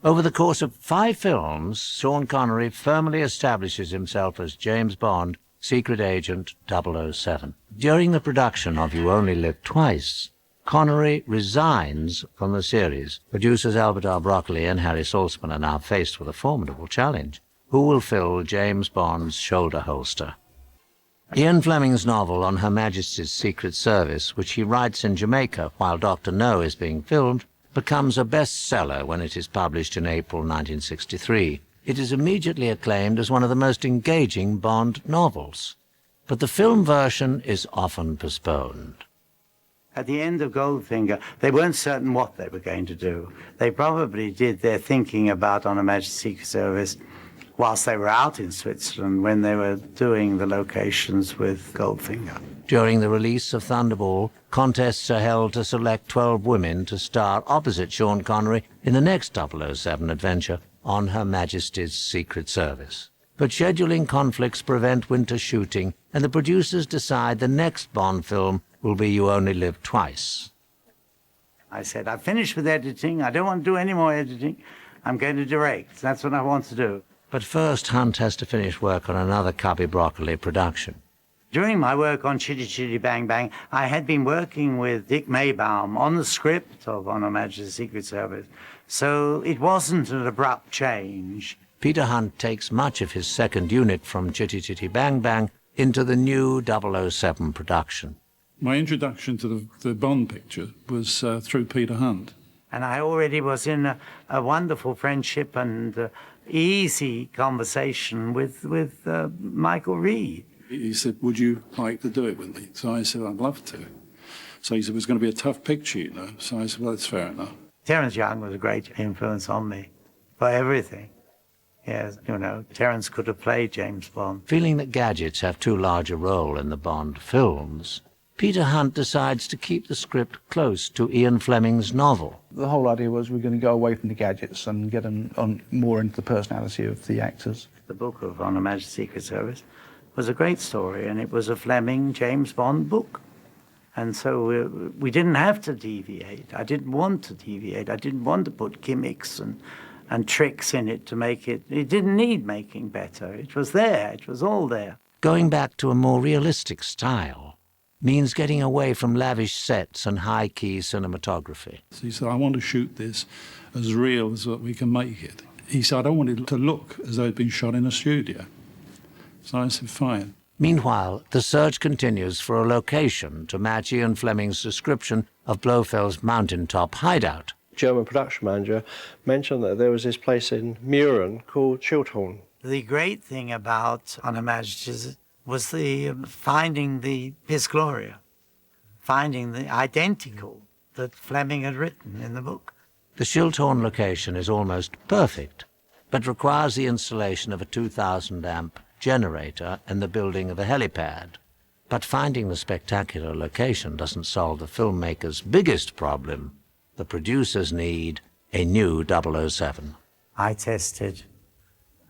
Over the course of 5 films, Sean Connery firmly establishes himself as James Bond, secret agent 007. During the production of You Only Live Twice, Connery resigns from the series. Producers Albert R. Broccoli and Harry Saltzman are now faced with a formidable challenge. Who will fill James Bond's shoulder holster? Ian Fleming's novel on Her Majesty's Secret Service, which he writes in Jamaica while Dr. No is being filmed, becomes a bestseller when it is published in April 1963. It is immediately acclaimed as one of the most engaging Bond novels. But the film version is often postponed. At the end of Goldfinger, they weren't certain what they were going to do. They probably did their thinking about On Her Majesty's Secret Service whilst they were out in Switzerland when they were doing the locations with Goldfinger. During the release of Thunderball, contests are held to select 12 women to star opposite Sean Connery in the next 007 adventure, On Her Majesty's Secret Service. But scheduling conflicts prevent winter shooting, and the producers decide the next Bond film will be You Only Live Twice. I said, I've finished with editing. I don't want to do any more editing. I'm going to direct. That's what I want to do. But first, Hunt has to finish work on another Cubby Broccoli production. During my work on Chitty Chitty Bang Bang, I had been working with Dick Maybaum on the script of On Her Majesty's Secret Service, so it wasn't an abrupt change. Peter Hunt takes much of his second unit from Chitty Chitty Bang Bang into the new 007 production. My introduction to the Bond picture was through Peter Hunt. And I already was in a wonderful friendship and easy conversation with Michael Reed. He said, would you like to do it with me? So I said, I'd love to. So he said, it was going to be a tough picture, you know. So I said, well, that's fair enough. Terence Young was a great influence on me for everything. Yes, you know, Terence could have played James Bond. Feeling that gadgets have too large a role in the Bond films, Peter Hunt decides to keep the script close to Ian Fleming's novel. The whole idea was we're going to go away from the gadgets and get them on more into the personality of the actors. The book of On Her Majesty's Secret Service was a great story, and it was a Fleming James Bond book. And so we didn't have to deviate. I didn't want to deviate. I didn't want to put gimmicks and tricks in it to make it. It didn't need making better. It was there. It was all there. Going back to a more realistic style means getting away from lavish sets and high-key cinematography. So he said, I want to shoot this as real as we can make it. He said, I don't want it to look as though it'd been shot in a studio. So I said, fine. Meanwhile, the search continues for a location to match Ian Fleming's description of Blofeld's mountaintop hideout. German production manager mentioned that there was this place in Mürren called Schildhorn. The great thing about On Her Majesty's was the finding the Piz Gloria, finding the identical that Fleming had written in the book. The Schildhorn location is almost perfect, but requires the installation of a 2,000-amp generator and the building of a helipad. But finding the spectacular location doesn't solve the filmmaker's biggest problem. The producers need a new 007. I tested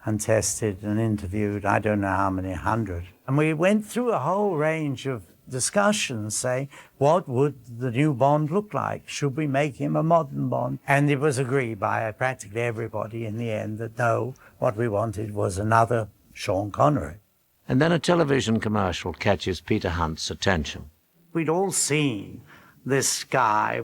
and tested and interviewed I don't know how many hundred. And we went through a whole range of discussions saying, what would the new Bond look like? Should we make him a modern Bond? And it was agreed by practically everybody in the end that no, what we wanted was another Sean Connery. And then a television commercial catches Peter Hunt's attention. We'd all seen this guy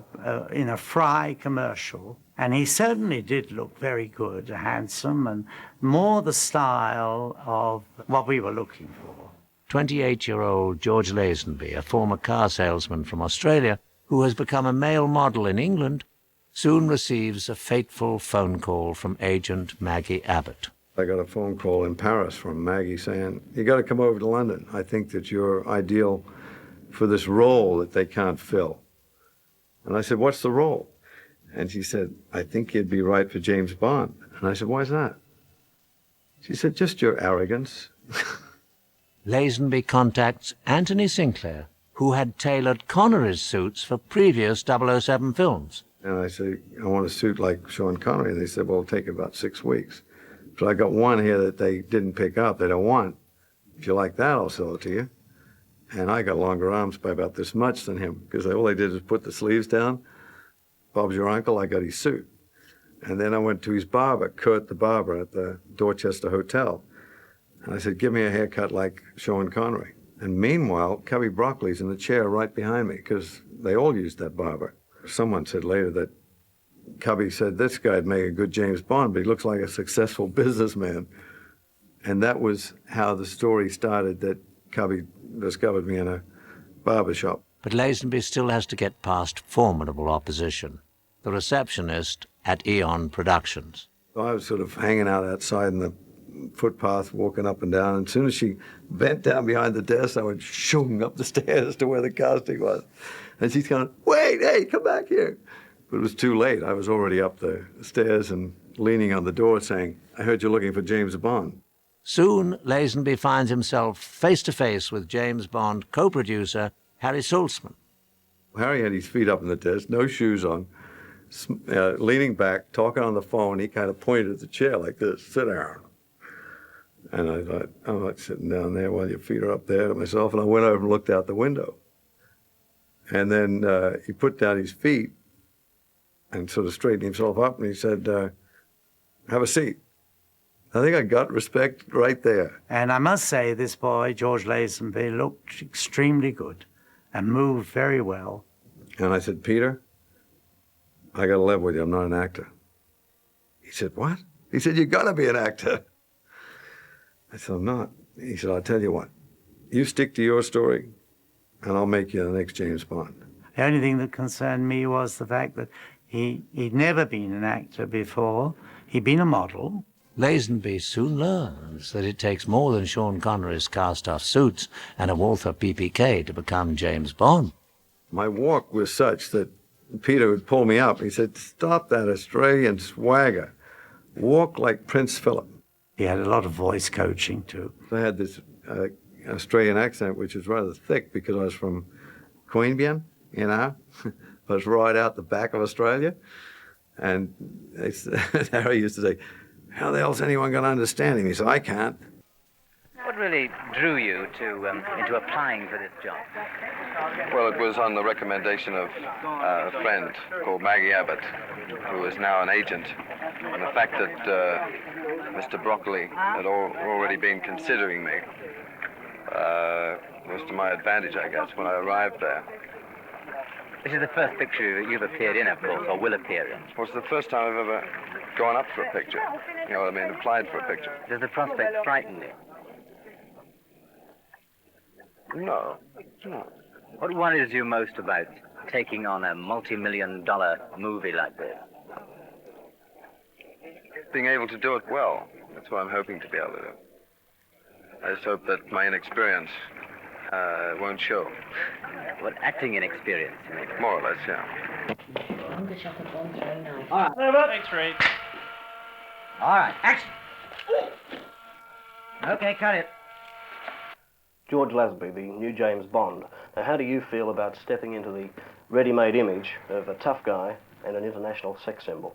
in a Fry commercial, and he certainly did look very good, handsome, and more the style of what we were looking for. 28-year-old George Lazenby, a former car salesman from Australia who has become a male model in England, soon receives a fateful phone call from agent Maggie Abbott. I got a phone call in Paris from Maggie saying, you got to come over to London. I think that you're ideal for this role that they can't fill. And I said, what's the role? And she said, I think you'd be right for James Bond. And I said, why's that? She said, just your arrogance. Lazenby contacts Anthony Sinclair, who had tailored Connery's suits for previous 007 films. And I said, I want a suit like Sean Connery. And they said, well, it'll take about 6 weeks. So I got one here that they didn't pick up, they don't want. If you like that, I'll sell it to you. And I got longer arms by about this much than him, because all they did is put the sleeves down. Bob's your uncle, I got his suit. And then I went to his barber, Kurt the barber, at the Dorchester Hotel. And I said, give me a haircut like Sean Connery. And meanwhile, Cubby Broccoli's in the chair right behind me, because they all used that barber. Someone said later that Cubby said, this guy'd make a good James Bond, but he looks like a successful businessman. And that was how the story started, that Cubby discovered me in a barber shop. But Lazenby still has to get past formidable opposition. The receptionist at Eon Productions. So I was sort of hanging out outside in the footpath, walking up and down. And as soon as she bent down behind the desk, I went shooting up the stairs to where the casting was. And she's going, wait, hey, come back here. But it was too late. I was already up the stairs and leaning on the door saying, I heard you're looking for James Bond. Soon, Lazenby finds himself face-to-face with James Bond co-producer Harry Saltzman. Harry had his feet up in the desk, no shoes on, leaning back, talking on the phone. He kind of pointed at the chair like this, sit down. And I thought, I'm not sitting down there while your feet are up there to myself. And I went over and looked out the window. And then he put down his feet and sort of straightened himself up, and he said, have a seat. I think I got respect right there. And I must say, this boy, George Lazenby, looked extremely good and moved very well. And I said, Peter, I got to level with you. I'm not an actor. He said, what? He said, you got to be an actor. I said, I'm not. He said, I'll tell you what. You stick to your story, and I'll make you the next James Bond. The only thing that concerned me was the fact that he'd never been an actor before. He'd been a model. Lazenby soon learns that it takes more than Sean Connery's cast-off suits and a Walther PPK to become James Bond. My walk was such that Peter would pull me up. He said, stop that Australian swagger. Walk like Prince Philip. He had a lot of voice coaching, too. I had this Australian accent, which was rather thick because I was from Queanbeyan, you know. I was right out the back of Australia. And Harry used to say, how the hell's anyone going to understand him? He said, I can't. What really drew you into applying for this job? Well, it was on the recommendation of a friend called Maggie Abbott, who is now an agent. And the fact that Mr. Broccoli had already been considering me was to my advantage, I guess, when I arrived there. This is the first picture you've appeared in, of course, or will appear in. Well, it's the first time I've ever gone up for a picture. You know what I mean? Applied for a picture. Does the prospect frighten you? No, no. What worries you most about taking on a multi-million-dollar movie like this? Being able to do it well. That's what I'm hoping to be able to do. I just hope that my inexperience won't show. What acting inexperience, you mean? More or less, yeah. All right. Thanks, Ray. All right, action! Okay, cut it. George Lazenby, the new James Bond. Now, how do you feel about stepping into the ready-made image of a tough guy and an international sex symbol?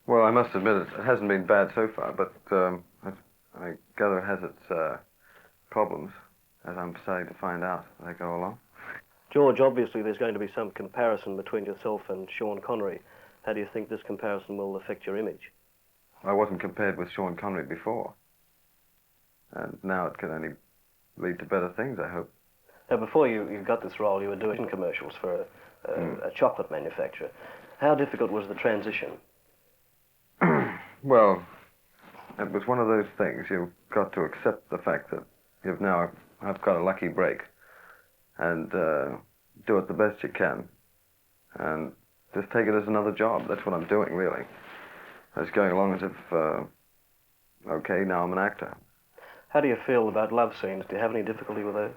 Well, I must admit it hasn't been bad so far, but I gather it has its problems, as I'm starting to find out as I go along. George, obviously there's going to be some comparison between yourself and Sean Connery. How do you think this comparison will affect your image? I wasn't compared with Sean Connery before, and now it can only lead to better things, I hope. Now, before you got this role, you were doing commercials for a chocolate manufacturer. How difficult was the transition? Well, it was one of those things. You've got to accept the fact that I've got a lucky break, and do it the best you can, and just take it as another job. That's what I'm doing, really. I was going along as if, okay, now I'm an actor. How do you feel about love scenes? Do you have any difficulty with those?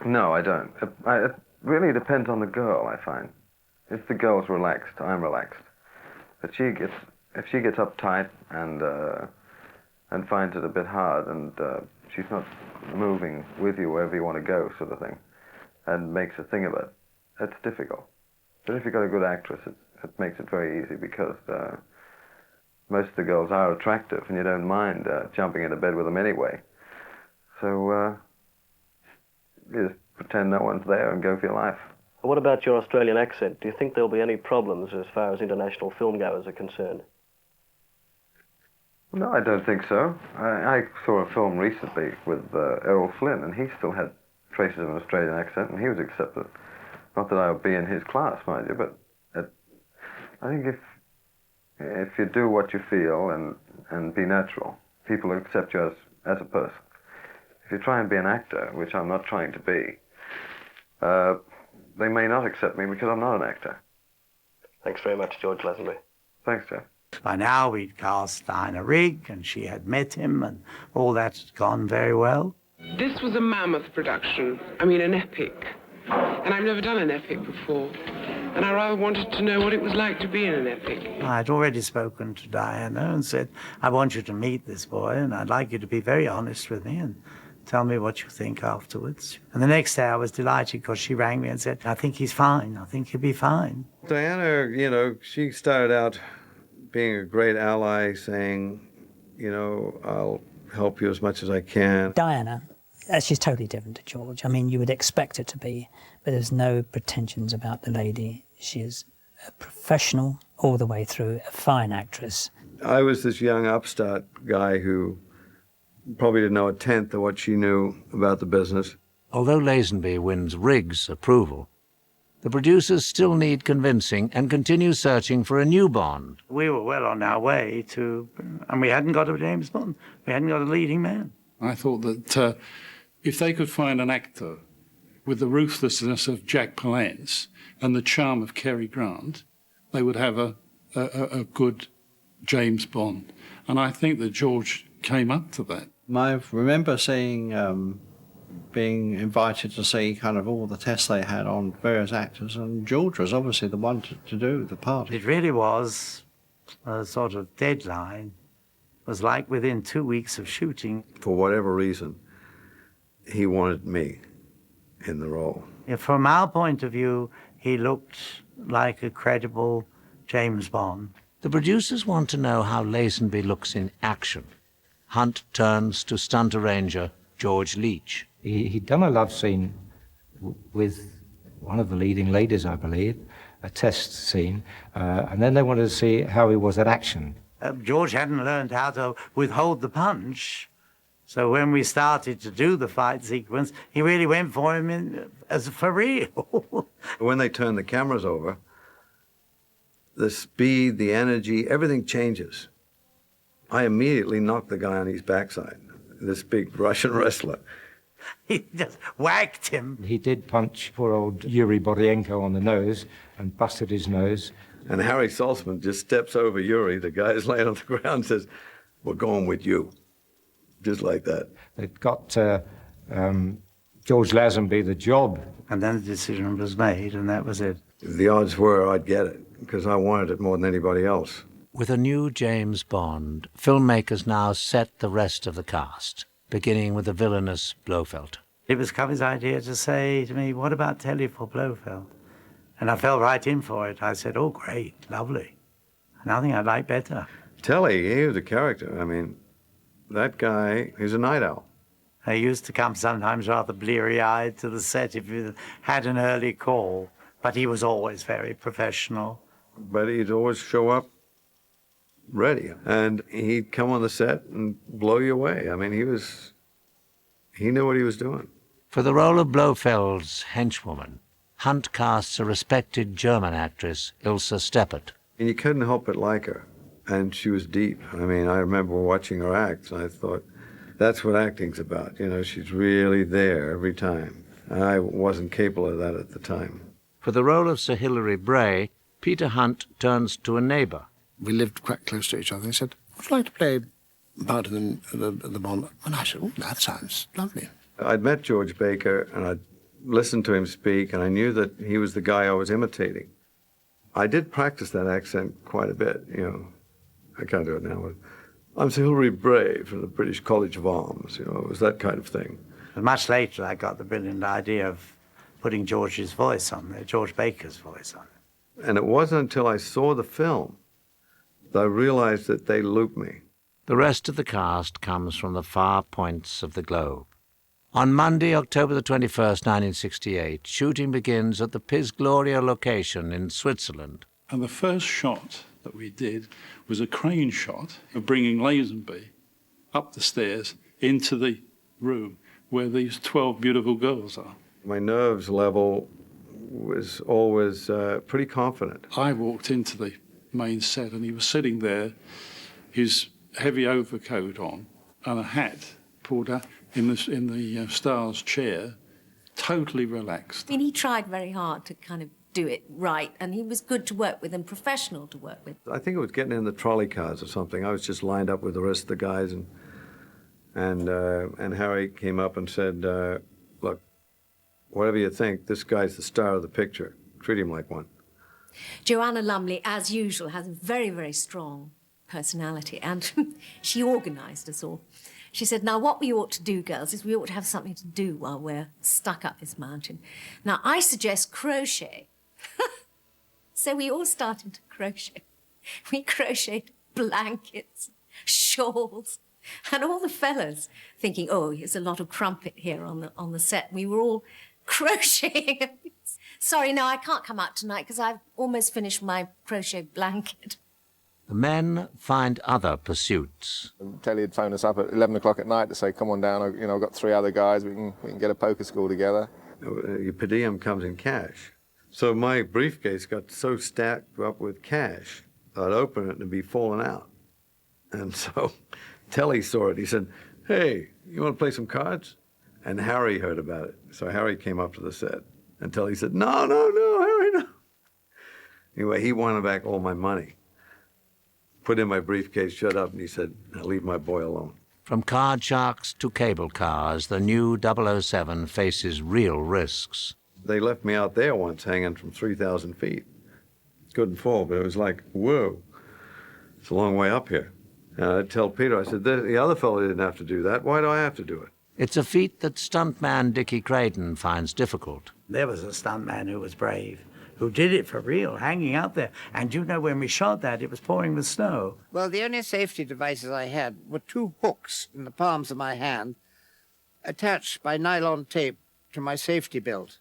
No, I don't. It really depends on the girl, I find. If the girl's relaxed, I'm relaxed. But if she gets uptight and finds it a bit hard, and she's not moving with you wherever you want to go, sort of thing, and makes a thing of it, it's difficult. But if you've got a good actress, it makes it very easy, because most of the girls are attractive, and you don't mind jumping into bed with them anyway. So you just pretend no one's there and go for your life. What about your Australian accent? Do you think there'll be any problems as far as international filmgoers are concerned? No, I don't think so. I saw a film recently with Errol Flynn, and he still had traces of an Australian accent, and he was accepted. Not that I'll be in his class, mind you, but I think if you do what you feel and be natural, people will accept you as a person. If you try and be an actor, which I'm not trying to be, they may not accept me because I'm not an actor. Thanks very much, George Lazenby. Thanks, Jeff. By now we'd cast Diana Rigg, and she had met him, and all that had gone very well. This was a mammoth production, I mean an epic. And I've never done an epic before. And I rather wanted to know what it was like to be in an epic. I'd already spoken to Diana and said, I want you to meet this boy, and I'd like you to be very honest with me and tell me what you think afterwards. And the next day I was delighted because she rang me and said, I think he's fine. I think he'll be fine. Diana, you know, she started out being a great ally, saying, you know, I'll help you as much as I can. Diana, she's totally different to George. I mean, you would expect her to be, but there's no pretensions about the lady. She is a professional all the way through, a fine actress. I was this young upstart guy who probably didn't know a tenth of what she knew about the business. Although Lazenby wins Rigg's approval, the producers still need convincing and continue searching for a new Bond. We were well on our way to, and we hadn't got a James Bond. We hadn't got a leading man. I thought that if they could find an actor with the ruthlessness of Jack Palance and the charm of Cary Grant, they would have a good James Bond. And I think that George came up to that. I remember being invited to see kind of all the tests they had on various actors, and George was obviously the one to do the part. It really was a sort of deadline. It was like within 2 weeks of shooting. For whatever reason, he wanted me in the role. From our point of view, he looked like a credible James Bond. The producers want to know how Lazenby looks in action. Hunt turns to stunt arranger George Leach. He'd done a love scene with one of the leading ladies, I believe, a test scene, and then they wanted to see how he was at action. George hadn't learned how to withhold the punch, so when we started to do the fight sequence, he really went for him as for real. When they turn the cameras over, the speed, the energy, everything changes. I immediately knocked the guy on his backside, this big Russian wrestler. He just whacked him. He did punch poor old Yuri Borienko on the nose and busted his nose. And Harry Saltzman just steps over Yuri. The guy's laying on the ground and says, we're going with you. Just like that. It got George Lazenby the job. And then the decision was made, and that was it. The odds were I'd get it, because I wanted it more than anybody else. With a new James Bond, filmmakers now set the rest of the cast, beginning with the villainous Blofeld. It was Covey's idea to say to me, what about Telly for Blofeld? And I fell right in for it. I said, oh, great, lovely. Nothing I'd like better. Telly, he was a character. I mean, that guy, he's a night owl. He used to come sometimes rather bleary-eyed to the set if you had an early call, but he was always very professional. But he'd always show up ready, and he'd come on the set and blow you away. I mean, he knew what he was doing. For the role of Blofeld's henchwoman, Hunt casts a respected German actress, Ilse Steppert. And you couldn't help but like her, and she was deep. I mean, I remember watching her act, and I thought, that's what acting's about. You know, she's really there every time. I wasn't capable of that at the time. For the role of Sir Hilary Bray, Peter Hunt turns to a neighbour. We lived quite close to each other. He said, would you like to play part in the Bond? And I said, oh, that sounds lovely. I'd met George Baker, and I'd listened to him speak, and I knew that he was the guy I was imitating. I did practice that accent quite a bit, you know. I can't do it now. I'm Sir Hilary Bray from the British College of Arms, you know, it was that kind of thing. But much later, I got the brilliant idea of putting George's voice on there, George Baker's voice on it. And it wasn't until I saw the film that I realized that they looped me. The rest of the cast comes from the far points of the globe. On Monday, October the 21st, 1968, shooting begins at the Piz Gloria location in Switzerland. And the first shot that we did was a crane shot of bringing Lazenby up the stairs into the room where these 12 beautiful girls are. My nerves level was always pretty confident. I walked into the main set and he was sitting there, his heavy overcoat on and a hat pulled up in the star's chair, totally relaxed. I mean, he tried very hard to kind of do it right, and he was good to work with and professional to work with. I think it was getting in the trolley cars or something. I was just lined up with the rest of the guys, and Harry came up and said, look, whatever you think, this guy's the star of the picture. Treat him like one. Joanna Lumley, as usual, has a very, very strong personality, and she organised us all. She said, now what we ought to do, girls, is we ought to have something to do while we're stuck up this mountain. Now, I suggest crochet. So we all started to crochet. We crocheted blankets, shawls, and all the fellas thinking, oh, there's a lot of crumpet here on the set. We were all crocheting. Sorry, no, I can't come out tonight because I've almost finished my crochet blanket. The men find other pursuits. Telly had phoned us up at 11 o'clock at night to say, come on down, I've got 3 other guys, we can get a poker school together. Your per diem comes in cash. So my briefcase got so stacked up with cash, I'd open it and it'd be falling out. And so Telly saw it. He said, hey, you want to play some cards? And Harry heard about it. So Harry came up to the set. And Telly said, no, Harry, no. Anyway, he wanted back all my money. Put in my briefcase, shut up, and he said, now leave my boy alone. From card sharks to cable cars, the new 007 faces real risks. They left me out there once hanging from 3,000 feet. Couldn't fall, but it was like, whoa, it's a long way up here. And I'd tell Peter, I said, the other fellow didn't have to do that. Why do I have to do it? It's a feat that stuntman Dickie Creighton finds difficult. There was a stuntman who was brave, who did it for real, hanging out there. And you know, when we shot that, it was pouring with snow. Well, the only safety devices I had were 2 hooks in the palms of my hand, attached by nylon tape to my safety belt.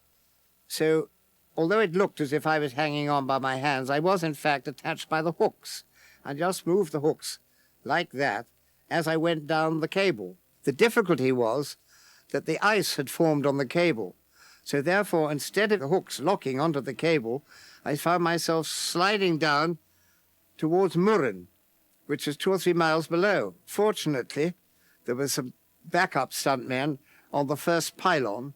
So, although it looked as if I was hanging on by my hands, I was in fact attached by the hooks. I just moved the hooks like that as I went down the cable. The difficulty was that the ice had formed on the cable. So therefore, instead of the hooks locking onto the cable, I found myself sliding down towards Murren, which is 2 or 3 miles below. Fortunately, there was some backup stuntmen on the first pylon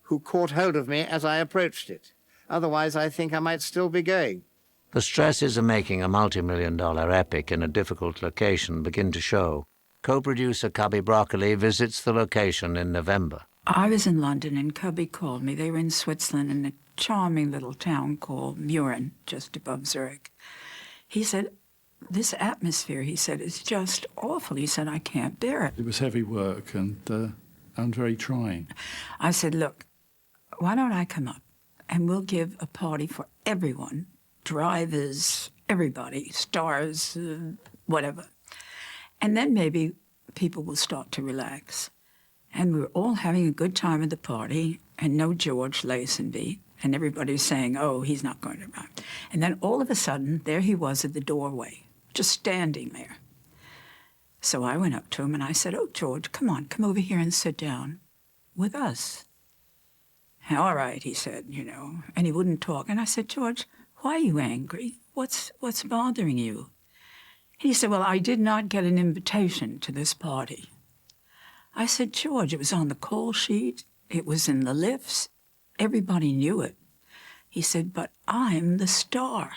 who caught hold of me as I approached it. Otherwise, I think I might still be going. The stresses of making a multi-million-dollar epic in a difficult location begin to show. Co-producer Cubby Broccoli visits the location in November. I was in London and Cubby called me. They were in Switzerland in a charming little town called Mürren, just above Zurich. He said, this atmosphere, he said, is just awful. He said, I can't bear it. It was heavy work and very trying. I said, look, why don't I come up and we'll give a party for everyone, drivers, everybody, stars, whatever. And then maybe people will start to relax. And we were all having a good time at the party, and no George Lazenby, and everybody was saying, oh, he's not going to arrive. And then all of a sudden, there he was at the doorway, just standing there. So I went up to him and I said, oh, George, come on, come over here and sit down with us. All right, he said, and he wouldn't talk. And I said, George, why are you angry? What's bothering you? He said, well, I did not get an invitation to this party. I said, George, it was on the call sheet. It was in the lifts. Everybody knew it. He said, but I'm the star.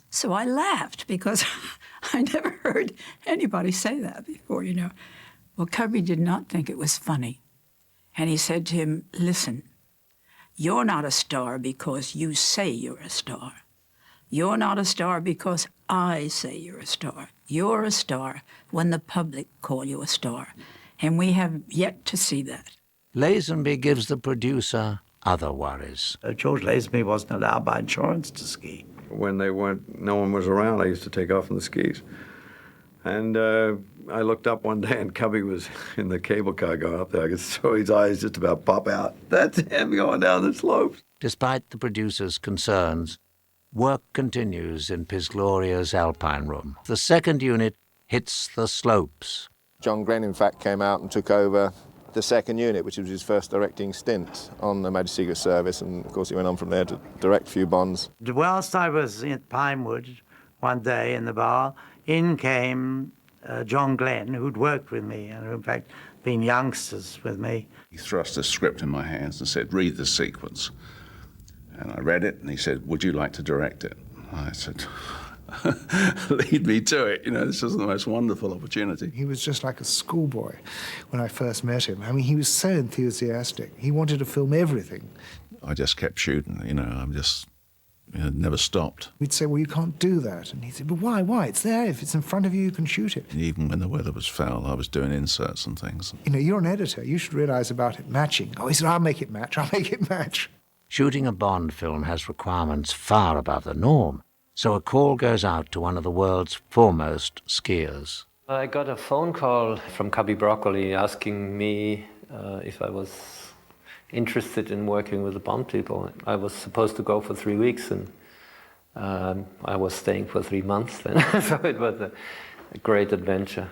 So I laughed because I never heard anybody say that before, Well, Cubby did not think it was funny. And he said to him, listen, you're not a star because you say you're a star. You're not a star because I say you're a star. You're a star when the public call you a star. And we have yet to see that. Lazenby gives the producer other worries. George Lazenby wasn't allowed by insurance to ski. When no one was around, I used to take off on the skis. And I looked up one day and Cubby was in the cable car going up there. I could saw his eyes just about pop out. That's him going down the slopes. Despite the producer's concerns, work continues in Pisgloria's Alpine Room. The second unit hits the slopes. John Glenn, in fact, came out and took over the second unit, which was his first directing stint on the Majesty Secret Service, and of course he went on from there to direct a few Bonds. Whilst I was in Pinewood one day in the bar, in came John Glenn, who'd worked with me and who, in fact, been youngsters with me. He thrust a script in my hands and said, read the sequence. And I read it, and he said, would you like to direct it? I said, lead me to it. You know, this is the most wonderful opportunity. He was just like a schoolboy when I first met him. I mean, he was so enthusiastic. He wanted to film everything. I just kept shooting, you know, I'm just, you know, never stopped. We'd say, well, you can't do that. And he'd say, but why? Why? It's there. If it's in front of you, you can shoot it. And even when the weather was foul, I was doing inserts and things. You know, you're an editor. You should realize about it matching. Oh, he said, I'll make it match. I'll make it match. Shooting a Bond film has requirements far above the norm, so a call goes out to one of the world's foremost skiers. I got a phone call from Cubby Broccoli asking me if I was interested in working with the Bond people. I was supposed to go for 3 weeks, and I was staying for 3 months then, so it was a great adventure.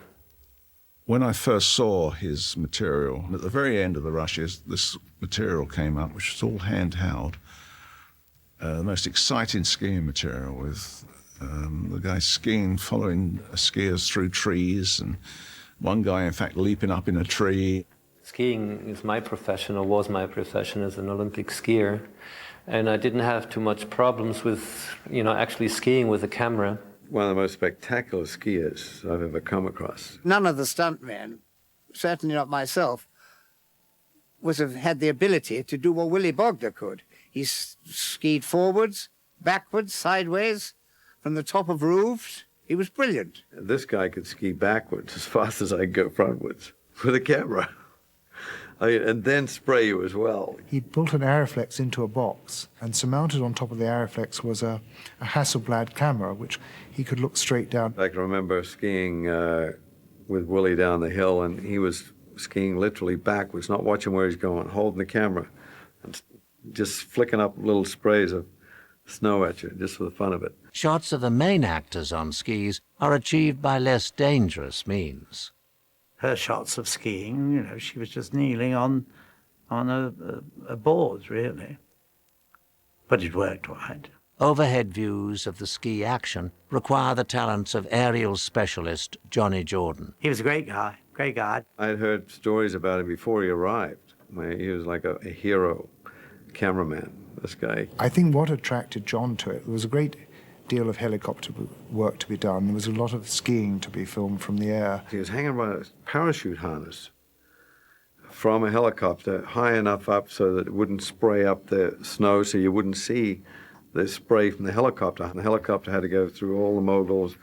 When I first saw his material, at the very end of the rushes, this material came up, which was all handheld. The most exciting skiing material with the guy skiing, following skiers through trees, and one guy, in fact, leaping up in a tree. Skiing is my profession, or was my profession as an Olympic skier, and I didn't have too much problems with, you know, actually skiing with a camera. One of the most spectacular skiers I've ever come across. None of the stuntmen, certainly not myself, had the ability to do what Willy Bogner could. He skied forwards, backwards, sideways, from the top of roofs. He was brilliant. This guy could ski backwards as fast as I could go frontwards with a camera. And then spray you as well. He built an Aeroflex into a box, and surmounted on top of the Aeroflex was a Hasselblad camera, which he could look straight down. I can remember skiing with Willie down the hill, and he was skiing literally backwards, not watching where he's going, holding the camera, and just flicking up little sprays of snow at you, just for the fun of it. Shots of the main actors on skis are achieved by less dangerous means. Her shots of skiing, you know, she was just kneeling on a board, really. But it worked right. Overhead views of the ski action require the talents of aerial specialist Johnny Jordan. He was a great guy, great guy. I'd heard stories about him before he arrived. He was like a hero cameraman, this guy. I think what attracted John to it was a great deal of helicopter work to be done. There was a lot of skiing to be filmed from the air. He was hanging by a parachute harness from a helicopter high enough up so that it wouldn't spray up the snow, so you wouldn't see the spray from the helicopter. And the helicopter had to go through all the moguls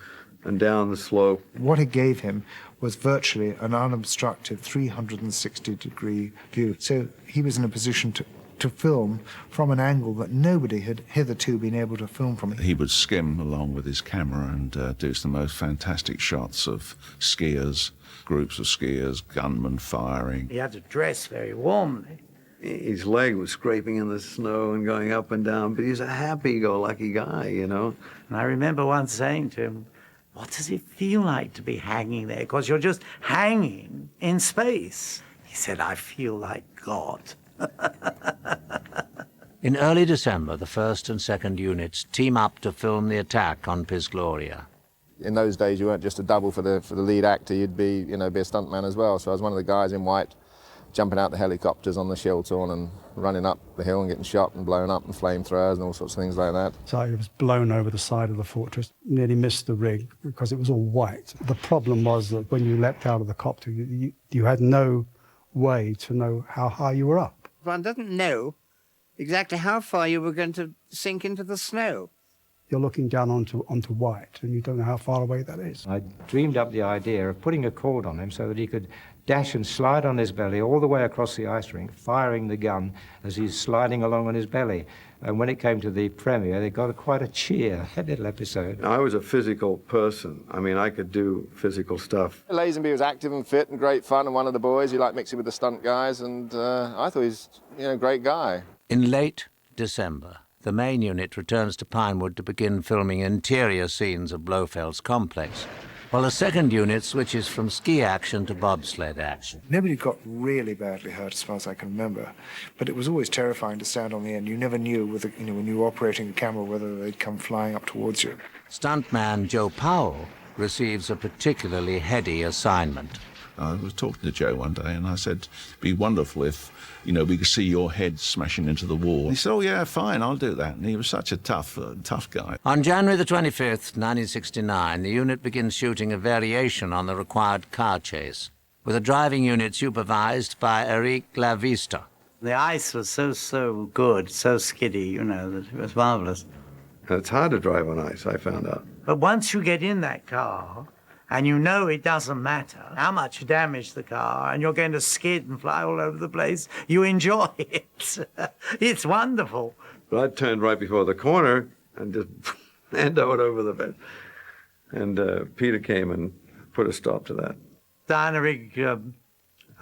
and down the slope. What it gave him was virtually an unobstructed 360-degree view. So he was in a position to film from an angle that nobody had hitherto been able to film from. He would skim along with his camera and do some most fantastic shots of skiers, groups of skiers, gunmen firing. He had to dress very warmly. His leg was scraping in the snow and going up and down, but he's a happy-go-lucky guy, you know. And I remember once saying to him, what does it feel like to be hanging there? Because you're just hanging in space. He said, I feel like God. In early December, the first and second units team up to film the attack on Pisgloria. In those days, you weren't just a double for the lead actor, you'd be, you know, be a stuntman as well. So I was one of the guys in white, jumping out the helicopters on the Shiltorn and running up the hill and getting shot and blown up and flamethrowers and all sorts of things like that. So I was blown over the side of the fortress, nearly missed the rig because it was all white. The problem was that when you leapt out of the copter, you had no way to know how high you were up. One doesn't know exactly how far you were going to sink into the snow. you're looking down onto white, and you don't know how far away that is. I dreamed up the idea of putting a cord on him so that he could dash and slide on his belly all the way across the ice rink, firing the gun as he's sliding along on his belly. And when it came to the premiere, they got quite a cheer, that little episode. I was a physical person. I mean, I could do physical stuff. Lazenby was active and fit and great fun, and one of the boys. He liked mixing with the stunt guys, and I thought he was, a great guy. In late December, the main unit returns to Pinewood to begin filming interior scenes of Blofeld's complex, while the second unit switches from ski action to bobsled action. Nobody got really badly hurt, as far as I can remember, but it was always terrifying to stand on the end. You never knew, when you were operating a camera, whether they'd come flying up towards you. Stuntman Joe Powell receives a particularly heady assignment. I was talking to Joe one day, and I said, it'd be wonderful if, we could see your head smashing into the wall. He said, oh, yeah, fine, I'll do that. And he was such a tough guy. On January the 25th, 1969, the unit begins shooting a variation on the required car chase, with a driving unit supervised by Eric Lavista. The ice was so good, so skiddy, that it was marvellous. It's hard to drive on ice, I found out. But once you get in that car, and it doesn't matter how much you damage the car, and you're going to skid and fly all over the place, you enjoy it. It's wonderful. But I turned right before the corner and just endoed over the bed. And Peter came and put a stop to that. Diana Rigg,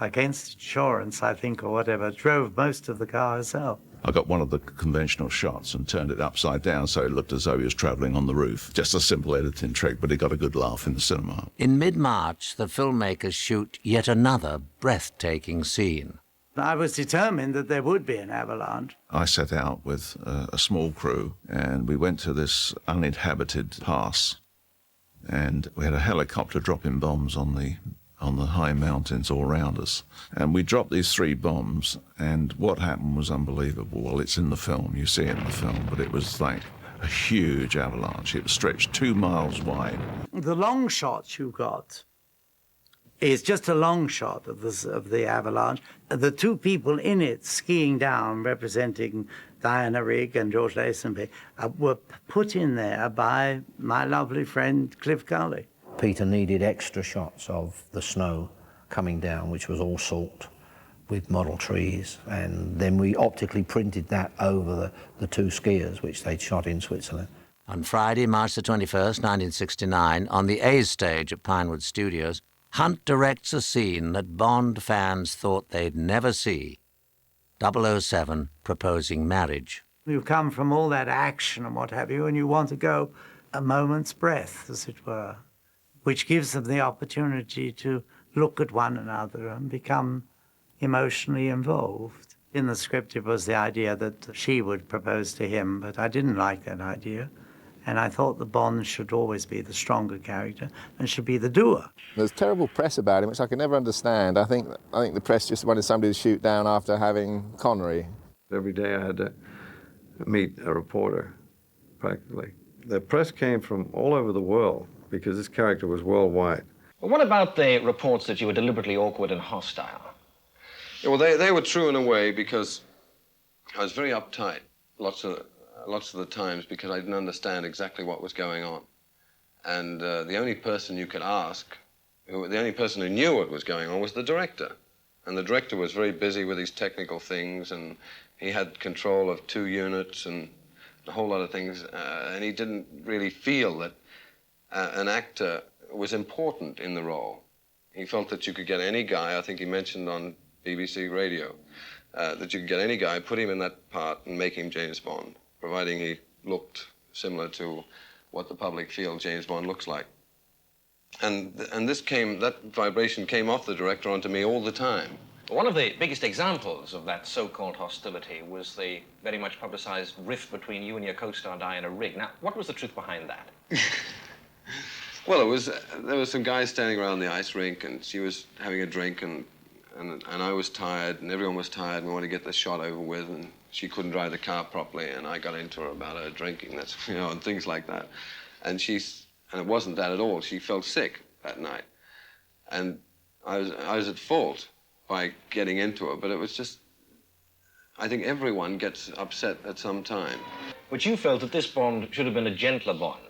against insurance, I think, or whatever, drove most of the car herself. I got one of the conventional shots and turned it upside down so it looked as though he was travelling on the roof. Just a simple editing trick, but it got a good laugh in the cinema. In mid-March, the filmmakers shoot yet another breathtaking scene. I was determined that there would be an avalanche. I set out with a small crew, and we went to this uninhabited pass, and we had a helicopter dropping bombs on the high mountains all around us. And we dropped these 3 bombs, and what happened was unbelievable. Well, it's in the film, you see it in the film, but it was like a huge avalanche. It was stretched 2 miles wide. The long shot you got is just a long shot of the avalanche. The 2 people in it skiing down, representing Diana Rigg and George Lazenby, were put in there by my lovely friend Cliff Gully. Peter needed extra shots of the snow coming down, which was all salt with model trees, and then we optically printed that over the 2 skiers, which they'd shot in Switzerland. On Friday, March the 21st, 1969, on the A stage at Pinewood Studios, Hunt directs a scene that Bond fans thought they'd never see. 007 proposing marriage. You've come from all that action and what have you, and you want to go a moment's breath, as it were, which gives them the opportunity to look at one another and become emotionally involved. In the script, it was the idea that she would propose to him, but I didn't like that idea. And I thought that Bond should always be the stronger character and should be the doer. There's terrible press about him, which I could never understand. I think the press just wanted somebody to shoot down after having Connery. Every day I had to meet a reporter, practically. The press came from all over the world, because this character was worldwide. Well, what about the reports that you were deliberately awkward and hostile? Yeah, well, they were true in a way, because I was very uptight lots of the times, because I didn't understand exactly what was going on. And the only person you could ask, the only person who knew what was going on was the director. And the director was very busy with his technical things, and he had control of 2 units and a whole lot of things, and he didn't really feel that an actor was important in the role. He felt that you could get any guy, I think he mentioned on BBC Radio, that you could get any guy, put him in that part and make him James Bond, providing he looked similar to what the public feel James Bond looks like. And that vibration came off the director onto me all the time. One of the biggest examples of that so-called hostility was the very much publicized rift between you and your co-star Diana Rigg. Now, what was the truth behind that? Well, there was some guys standing around the ice rink, and she was having a drink, and I was tired, and everyone was tired, and we wanted to get the shot over with, and she couldn't drive the car properly, and I got into her about her drinking, and things like that. And it wasn't that at all. She felt sick that night, and I was at fault by getting into her, but it was just, I think everyone gets upset at some time. but you felt that this Bond should have been a gentler Bond.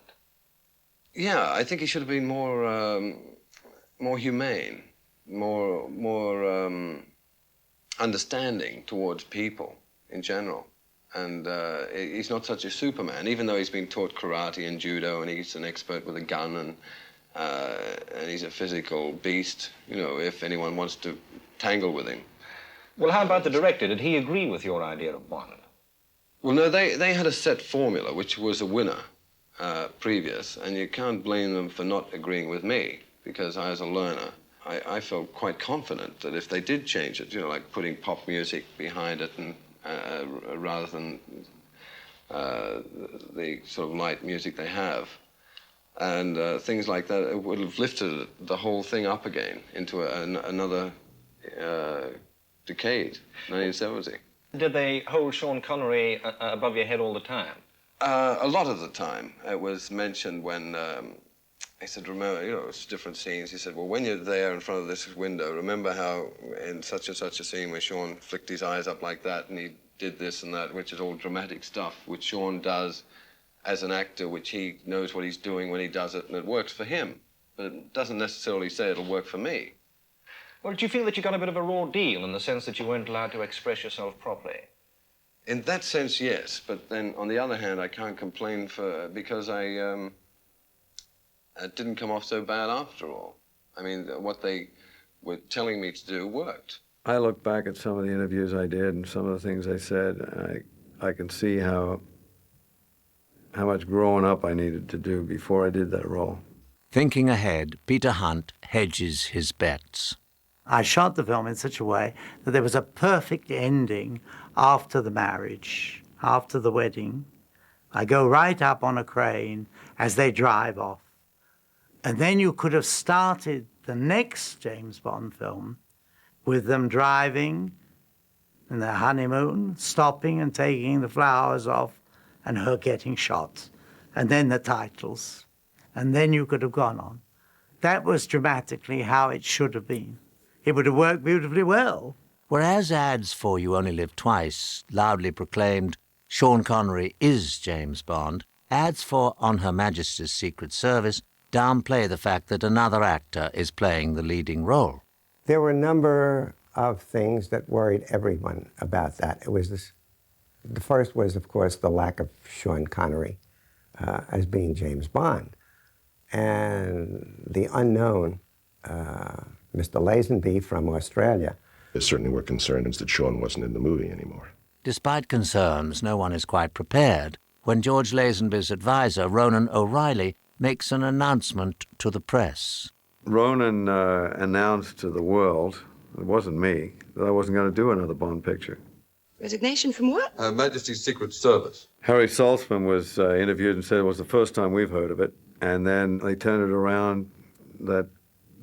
Yeah, I think he should have been more humane, more understanding towards people in general. And he's not such a Superman, even though he's been taught karate and judo, and he's an expert with a gun, and he's a physical beast, you know, if anyone wants to tangle with him. Well, how about the director? Did he agree with your idea of Bond? Well, no, they had a set formula, which was a winner previous, and you can't blame them for not agreeing with me, because I, as a learner, I felt quite confident that if they did change it, you know, like putting pop music behind it and rather than the sort of light music they have, and things like that, it would have lifted the whole thing up again into another decade, 1970. Did they hold Sean Connery above your head all the time? A lot of the time. It was mentioned when he said, remember, you know, it's different scenes. He said, well, when you're there in front of this window, remember how in such and such a scene where Sean flicked his eyes up like that and he did this and that, which is all dramatic stuff, which Sean does as an actor, which he knows what he's doing when he does it, and it works for him. But it doesn't necessarily say it'll work for me. Well, do you feel that you got a bit of a raw deal in the sense that you weren't allowed to express yourself properly? In that sense, yes. But then, on the other hand, I can't complain because it didn't come off so bad after all. I mean, what they were telling me to do worked. I look back at some of the interviews I did and some of the things I said, and I can see how much growing up I needed to do before I did that role. Thinking ahead, Peter Hunt hedges his bets. I shot the film in such a way that there was a perfect ending after the marriage, after the wedding. I go right up on a crane as they drive off. And then you could have started the next James Bond film with them driving in their honeymoon, stopping and taking the flowers off, and her getting shot. And then the titles. And then you could have gone on. That was dramatically how it should have been. It would have worked beautifully well. Whereas ads for You Only Live Twice loudly proclaimed Sean Connery is James Bond, ads for On Her Majesty's Secret Service downplay the fact that another actor is playing the leading role. There were a number of things that worried everyone about that. It was this. The first was, of course, the lack of Sean Connery as being James Bond. And the unknown, Mr. Lazenby from Australia. They certainly were concerned that Sean wasn't in the movie anymore. Despite concerns, no one is quite prepared when George Lazenby's advisor, Ronan O'Reilly, makes an announcement to the press. Ronan announced to the world, it wasn't me, that I wasn't going to do another Bond picture. Resignation from what? Her Majesty's Secret Service. Harry Saltzman was interviewed and said it was the first time we've heard of it, and then they turned it around that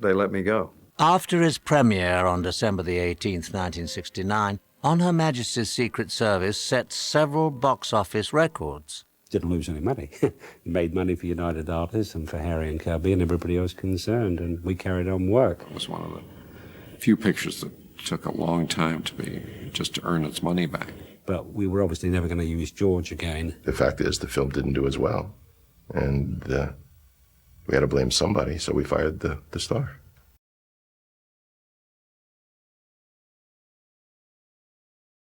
they let me go. After his premiere on December the 18th, 1969, On Her Majesty's Secret Service set several box office records. Didn't lose any money. Made money for United Artists and for Harry and Cubby and everybody else concerned, and we carried on work. It was one of the few pictures that took a long time just to earn its money back. But we were obviously never going to use George again. The fact is, the film didn't do as well, and we had to blame somebody, so we fired the star.